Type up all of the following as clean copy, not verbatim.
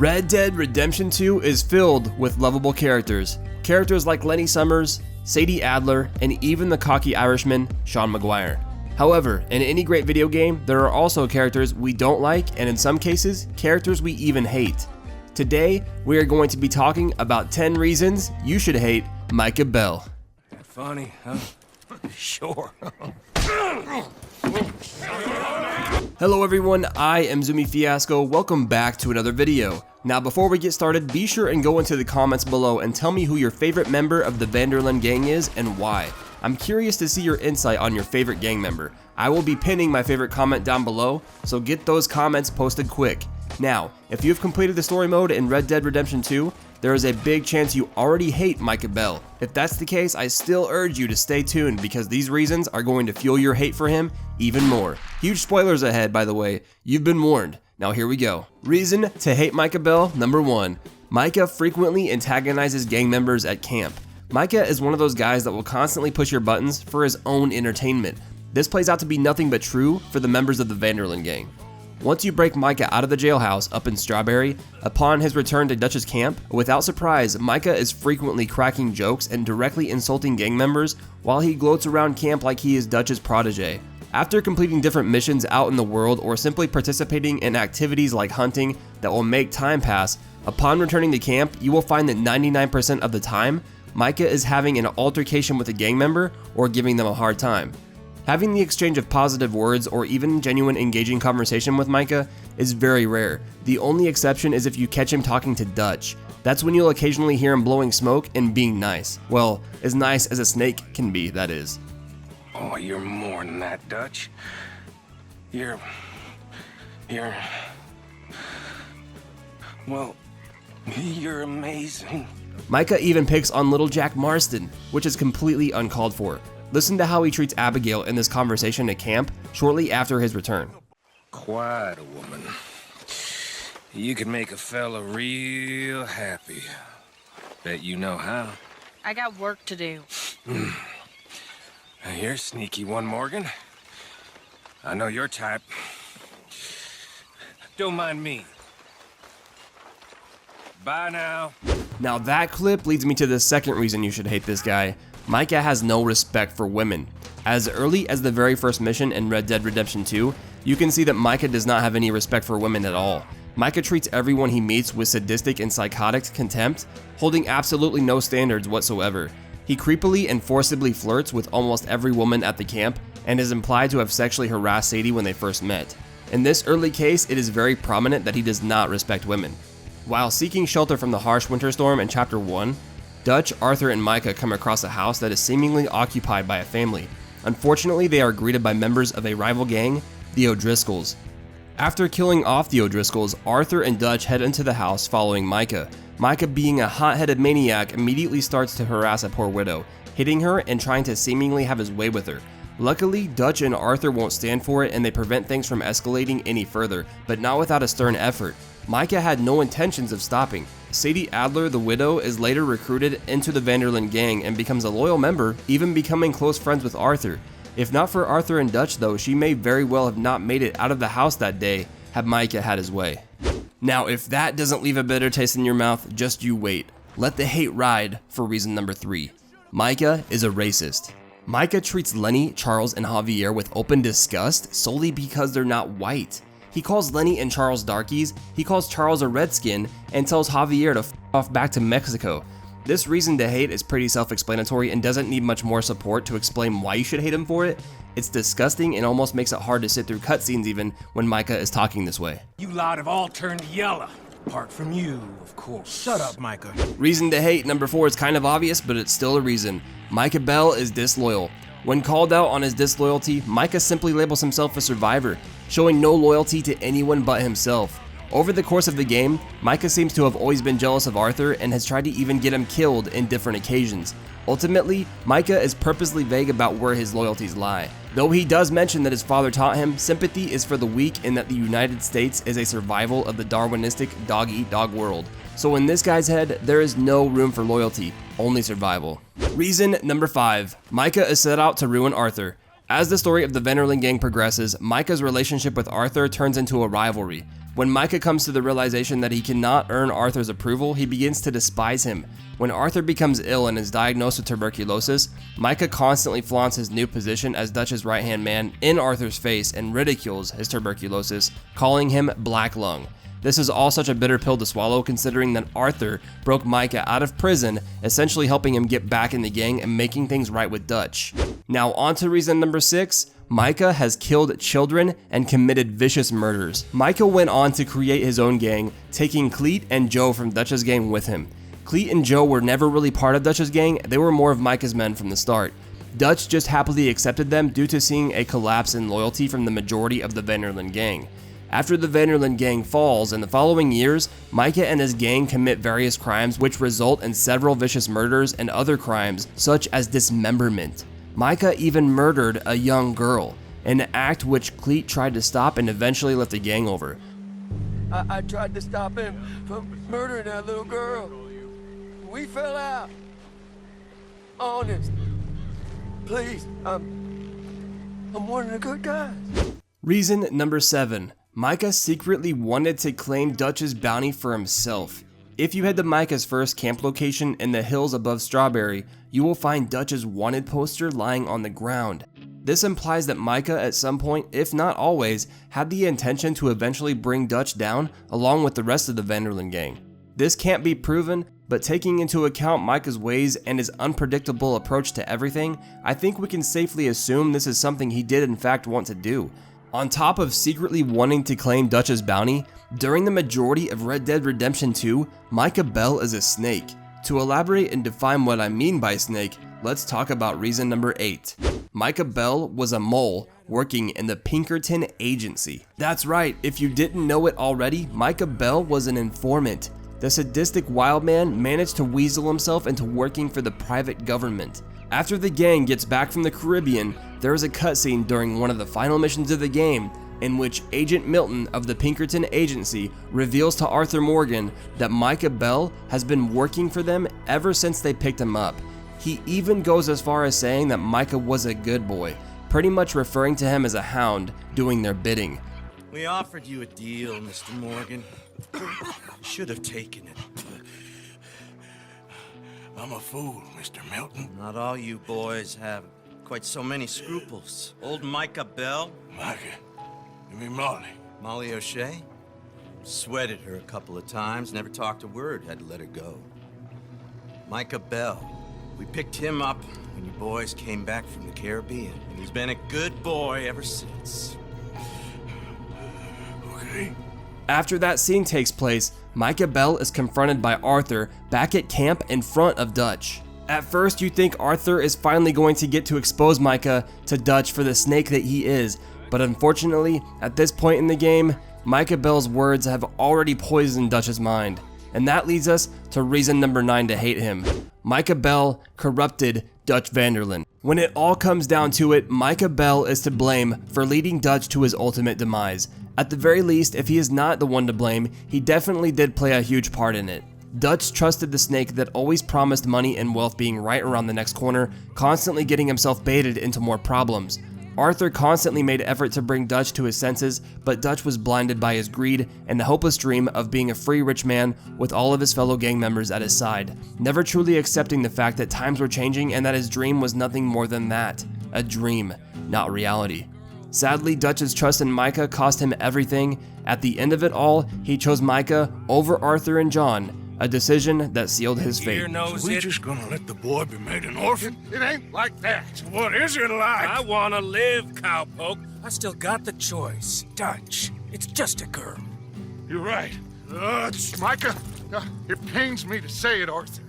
Red Dead Redemption 2 is filled with lovable characters. Characters like Lenny Summers, Sadie Adler, and even the cocky Irishman, Sean Maguire. However, in any great video game, there are also characters we don't like, and in some cases, characters we even hate. Today, we are going to be talking about 10 reasons you should hate Myka Bell. Funny, huh? Sure. Hello everyone, I am Zumi Fiasco. Welcome back to another video. Now before we get started, be sure and go into the comments below and tell me who your favorite member of the Linde Gang is and why. I'm curious to see your insight on your favorite gang member. I will be pinning my favorite comment down below, so get those comments posted quick. Now, if you have completed the story mode in Red Dead Redemption 2, there is a big chance you already hate Myka Bell. If that's the case, I still urge you to stay tuned because these reasons are going to fuel your hate for him even more. Huge spoilers ahead, by the way. You've been warned. Now here we go. Reason to hate Myka Bell, number 1. Myka frequently antagonizes gang members at camp. Myka is one of those guys that will constantly push your buttons for his own entertainment. This plays out to be nothing but true for the members of the Linde Gang. Once you break Myka out of the jailhouse up in Strawberry, upon his return to Dutch's camp, without surprise, Myka is frequently cracking jokes and directly insulting gang members while he gloats around camp like he is Dutch's protege. After completing different missions out in the world or simply participating in activities like hunting that will make time pass, upon returning to camp, you will find that 99% of the time, Myka is having an altercation with a gang member or giving them a hard time. Having the exchange of positive words or even genuine engaging conversation with Myka is very rare. The only exception is if you catch him talking to Dutch. That's when you'll occasionally hear him blowing smoke and being nice. Well, as nice as a snake can be, that is. Oh, you're more than that, Dutch. You're... Well, you're amazing. Myka even picks on little Jack Marston, which is completely uncalled for. Listen to how he treats Abigail in this conversation at camp shortly after his return. Quite a woman. You can make a fella real happy. Bet you know how. I got work to do. You're a sneaky one, Morgan. I know your type. Don't mind me. Bye now. Now that clip leads me to the second reason you should hate this guy. Myka has no respect for women. As early as the very first mission in Red Dead Redemption 2, you can see that Myka does not have any respect for women at all. Myka treats everyone he meets with sadistic and psychotic contempt, holding absolutely no standards whatsoever. He creepily and forcibly flirts with almost every woman at the camp and is implied to have sexually harassed Sadie when they first met. In this early case, it is very prominent that he does not respect women. While seeking shelter from the harsh winter storm in Chapter 1, Dutch, Arthur, and Myka come across a house that is seemingly occupied by a family. Unfortunately, they are greeted by members of a rival gang, the O'Driscolls. After killing off the O'Driscolls, Arthur and Dutch head into the house following Myka. Myka, being a hot-headed maniac, immediately starts to harass a poor widow, hitting her and trying to seemingly have his way with her. Luckily, Dutch and Arthur won't stand for it and they prevent things from escalating any further, but not without a stern effort. Myka had no intentions of stopping. Sadie Adler, the widow, is later recruited into the Linde Gang and becomes a loyal member, even becoming close friends with Arthur. If not for Arthur and Dutch though, she may very well have not made it out of the house that day had Myka had his way. Now if that doesn't leave a bitter taste in your mouth, just you wait. Let the hate ride for reason number 3. Myka is a racist. Myka treats Lenny, Charles, and Javier with open disgust solely because they're not white. He calls Lenny and Charles darkies, he calls Charles a redskin, and tells Javier to f off back to Mexico. This reason to hate is pretty self-explanatory and doesn't need much more support to explain why you should hate him for it. It's disgusting and almost makes it hard to sit through cutscenes even when Myka is talking this way. You lot have all turned yellow. Apart from you, of course. Shut up, Myka. Reason to hate number 4 is kind of obvious, but it's still a reason. Myka Bell is disloyal. When called out on his disloyalty, Myka simply labels himself a survivor, showing no loyalty to anyone but himself. Over the course of the game, Myka seems to have always been jealous of Arthur and has tried to even get him killed in different occasions. Ultimately, Myka is purposely vague about where his loyalties lie. Though he does mention that his father taught him, sympathy is for the weak and that the United States is a survival of the Darwinistic dog-eat-dog world. So in this guy's head, there is no room for loyalty, only survival. Reason number 5. Myka is set out to ruin Arthur. As the story of the Linde Gang progresses, Myka's relationship with Arthur turns into a rivalry. When Myka comes to the realization that he cannot earn Arthur's approval, he begins to despise him. When Arthur becomes ill and is diagnosed with tuberculosis, Myka constantly flaunts his new position as Dutch's right-hand man in Arthur's face and ridicules his tuberculosis, calling him Black Lung. This is all such a bitter pill to swallow, considering that Arthur broke Myka out of prison, essentially helping him get back in the gang and making things right with Dutch. Now on to reason number 6. Myka has killed children and committed vicious murders. Myka went on to create his own gang, taking Cleet and Joe from Dutch's gang with him. Cleet and Joe were never really part of Dutch's gang, they were more of Myka's men from the start. Dutch just happily accepted them due to seeing a collapse in loyalty from the majority of the Linde Gang. After the Linde Gang falls, in the following years, Myka and his gang commit various crimes which result in several vicious murders and other crimes such as dismemberment. Myka even murdered a young girl, an act which Cleet tried to stop and eventually left the gang over. I tried to stop him from murdering that little girl. We fell out. Honest. Please, I'm one of the good guys. Reason number 7. Myka secretly wanted to claim Dutch's bounty for himself. If you head to Myka's first camp location in the hills above Strawberry, you will find Dutch's wanted poster lying on the ground. This implies that Myka at some point, if not always, had the intention to eventually bring Dutch down along with the rest of the Linde Gang. This can't be proven, but taking into account Myka's ways and his unpredictable approach to everything, I think we can safely assume this is something he did in fact want to do. On top of secretly wanting to claim Dutch's bounty, during the majority of Red Dead Redemption 2, Micah Bell is a snake. To elaborate and define what I mean by snake, let's talk about reason number 8. Micah Bell was a mole working in the Pinkerton Agency. That's right, if you didn't know it already, Micah Bell was an informant. The sadistic wild man managed to weasel himself into working for the private government. After the gang gets back from the Caribbean, there is a cutscene during one of the final missions of the game in which Agent Milton of the Pinkerton Agency reveals to Arthur Morgan that Micah Bell has been working for them ever since they picked him up. He even goes as far as saying that Micah was a good boy, pretty much referring to him as a hound doing their bidding. We offered you a deal, Mr. Morgan. You should have taken it. I'm a fool, Mr. Milton. Not all you boys have quite so many scruples. Old Micah Bell. Micah, you mean Molly? Molly O'Shea? Sweated her a couple of times, never talked a word, had to let her go. Micah Bell. We picked him up when you boys came back from the Caribbean, and he's been a good boy ever since. Okay. After that scene takes place, Micah Bell is confronted by Arthur back at camp in front of Dutch. At first you think Arthur is finally going to get to expose Micah to Dutch for the snake that he is, but unfortunately, at this point in the game, Micah Bell's words have already poisoned Dutch's mind. And that leads us to reason number 9 to hate him. Micah Bell corrupted Dutch Vanderlyn. When it all comes down to it, Micah Bell is to blame for leading Dutch to his ultimate demise. At the very least, if he is not the one to blame, he definitely did play a huge part in it. Dutch trusted the snake that always promised money and wealth being right around the next corner, constantly getting himself baited into more problems. Arthur constantly made effort to bring Dutch to his senses, but Dutch was blinded by his greed and the hopeless dream of being a free rich man with all of his fellow gang members at his side, never truly accepting the fact that times were changing and that his dream was nothing more than that, a dream, not reality. Sadly, Dutch's trust in Micah cost him everything. At the end of it all, he chose Micah over Arthur and John, a decision that sealed his fate. So we just gonna let the boy be made an orphan? It ain't like that. So what is it like? I wanna live, cowpoke. I still got the choice. Dutch, it's just a girl. You're right. It's Micah. It pains me to say it, Arthur,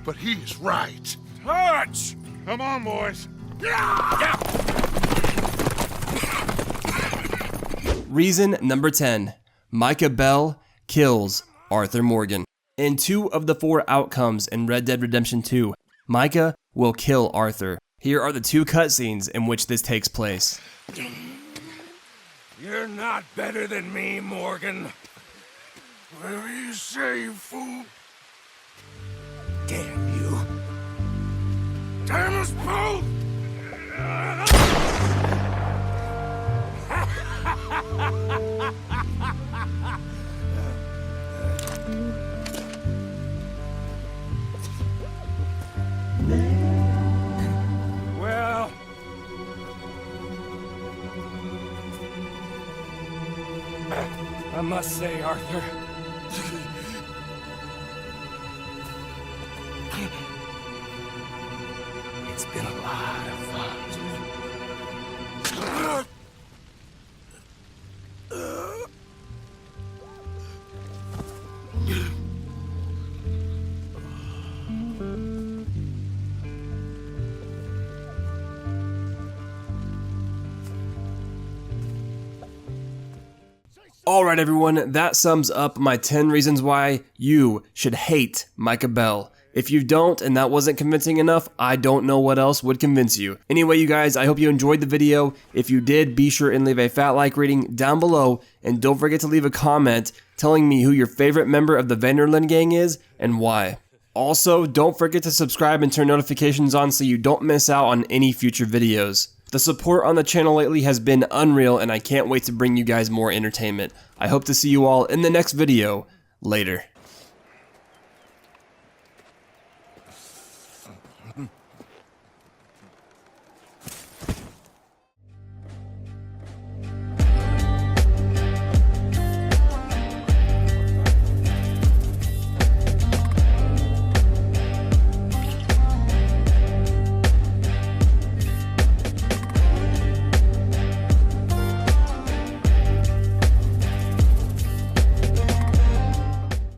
but he is right. Dutch! Come on, boys. Yeah! Reason number 10. Micah Bell kills Arthur Morgan. In 2 of the 4 outcomes in Red Dead Redemption 2, Micah will kill Arthur. Here are the 2 cutscenes in which this takes place. You're not better than me, Morgan. Whatever you say, you fool. Damn you. Damn us both! I must say, Arthur. It's been a lot of fun. Alright everyone, that sums up my 10 reasons why you should hate Myka Bell. If you don't and that wasn't convincing enough, I don't know what else would convince you. Anyway you guys, I hope you enjoyed the video. If you did, be sure and leave a fat like rating down below, and don't forget to leave a comment telling me who your favorite member of the Linde Gang is and why. Also, don't forget to subscribe and turn notifications on so you don't miss out on any future videos. The support on the channel lately has been unreal, and I can't wait to bring you guys more entertainment. I hope to see you all in the next video. Later.